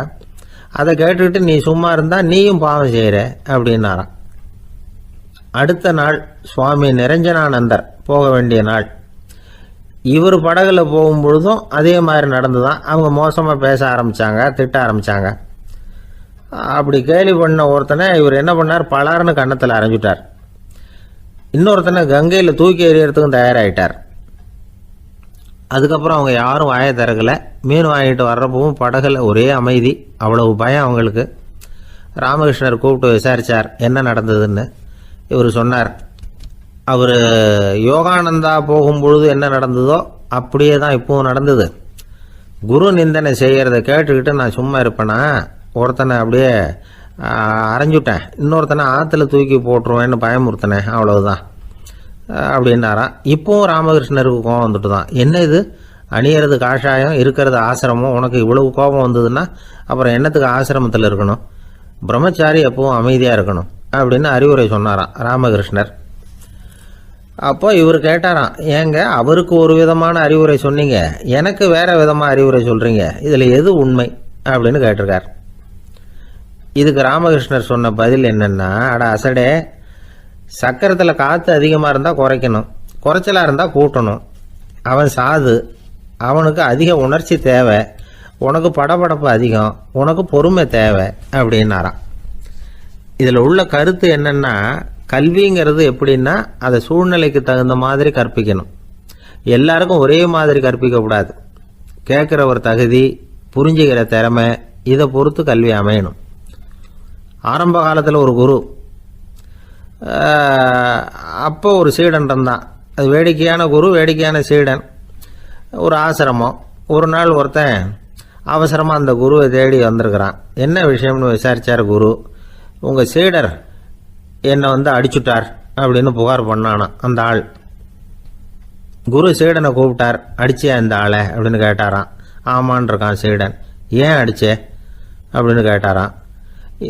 அதை கேட்டுக்கிட்டு நீ சும்மா இருந்தால் நீயும் பாவம் செய்கிற அப்படின்னாராம். அடுத்த நாள் சுவாமி நிரஞ்சனானந்தர் போக வேண்டிய நாள். இவர் படகுல போகும்பொழுதும் அதே மாதிரி நடந்துதான். அவங்க மோசமாக பேச ஆரம்பித்தாங்க, திட்ட ஆரம்பித்தாங்க. அப்படி கேலி பண்ண ஒருத்தனை இவர் என்ன பண்ணார், பலார்னு கன்னத்தில் அரைஞ்சிட்டார். இன்னொருத்தனை கங்கையில் தூக்கி எறியறதுக்கும் தயாராகிட்டார். அதுக்கப்புறம் அவங்க யாரும் வாயை திறக்கலை. மீன் வாங்கிட்டு வர்றப்பவும் படகுல ஒரே அமைதி, அவ்வளவு பயம் அவங்களுக்கு. ராமகிருஷ்ணர் கூப்பிட்டு விசாரித்தார் என்ன நடந்ததுன்னு. இவர் சொன்னார், அவர் யோகானந்தா போகும்பொழுது என்ன நடந்ததோ அப்படியே தான் இப்பவும் நடந்தது. குரு நிந்தனை செய்கிறத கேட்டுக்கிட்டு நான் சும்மா இருப்பேனா? ஒருத்தனை அப்படியே அரைஞ்சுட்டேன், இன்னொருத்தனை ஆற்றுல தூக்கி போட்டுருவேன்னு பயமுறுத்தினேன், அவ்வளவுதான் அப்படின்னாராம். இப்போவும் ராமகிருஷ்ணருக்கு கோபம் வந்துட்டு தான். என்ன இது, அணியறது காஷாயம், இருக்கிறது ஆசிரமம், உனக்கு இவ்வளவு கோபம் வந்ததுன்னா அப்புறம் என்னத்துக்கு ஆசிரமத்தில் இருக்கணும்? பிரம்மச்சாரி எப்பவும் அமைதியாக இருக்கணும் அப்படின்னு அறிவுரை சொன்னாராம் ராமகிருஷ்ணர். அப்போ இவர் கேட்டாராம், ஏங்க அவருக்கு ஒரு விதமான அறிவுரை சொன்னீங்க, எனக்கு வேற விதமாக அறிவுரை சொல்கிறீங்க, இதில் எது உண்மை அப்படின்னு கேட்டிருக்கார். இதுக்கு ராமகிருஷ்ணர் சொன்ன பதில் என்னன்னா, அட அசடே, சக்கரத்தில் காற்று அதிகமாக இருந்தால் குறைக்கணும், குறைச்சலாக இருந்தால் கூட்டணும். அவன் சாது, அவனுக்கு அதிக உணர்ச்சி தேவை, உனக்கு படபடப்பு அதிகம், உனக்கு பொறுமை தேவை அப்படின்னாராம். இதில் உள்ள கருத்து என்னன்னா, கல்விங்கிறது எப்படின்னா அதை சூழ்நிலைக்கு தகுந்த மாதிரி கற்பிக்கணும். எல்லாருக்கும் ஒரே மாதிரி கற்பிக்கக்கூடாது. கேட்குற ஒரு தகுதி, புரிஞ்சுக்கிற திறமை, இதை பொறுத்து கல்வி அமையணும். ஆரம்ப காலத்தில் ஒரு குரு, அப்போ ஒரு சீடன் இருந்தான். அது வேடிக்கையான குரு, வேடிக்கையான சீடன். ஒரு ஆசிரமம். ஒரு நாள் ஒருத்தன் அவசரமாக அந்த குருவை தேடி வந்திருக்கிறான். என்ன விஷயம்னு விசாரித்தார் குரு. உங்கள் சீடர் என்னை அடிச்சுட்டார் அப்படின்னு புகார் பண்ணானா அந்த ஆள். குரு சீடனை கூப்பிட்டார். அடிச்சியா இந்த ஆளை அப்படின்னு கேட்டாராம். ஆமான் இருக்கான் சீடன். ஏன் அடிச்சே அப்படின்னு கேட்டாராம்.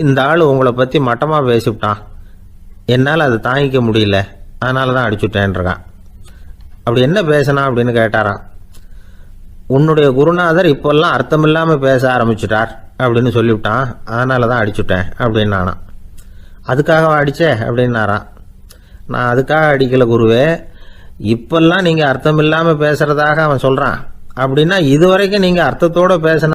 இந்த ஆள் உங்களை பற்றி மட்டமாக பேசிவிட்டான், என்னால் அதை தாங்கிக்க முடியல, அதனால தான் அடிச்சுட்டேன் இருக்கான். அப்படி என்ன பேசினா அப்படின்னு கேட்டாராம். உன்னுடைய குருநாதர் இப்போல்லாம் அர்த்தமில்லாமல் பேச ஆரம்பிச்சுட்டார் அப்படின்னு சொல்லிவிட்டான், அதனால தான் அடிச்சுட்டேன் அப்படின்னு நானா. அதுக்காக அடிச்சே அப்படின்னாராம். நான் அதுக்காக அடிக்கல குருவே, இப்பெல்லாம் நீங்கள் அர்த்தமில்லாமல் பேசுகிறதாக அவன் சொல்கிறான், அப்படின்னா இதுவரைக்கும் நீங்கள் அர்த்தத்தோடு பேசின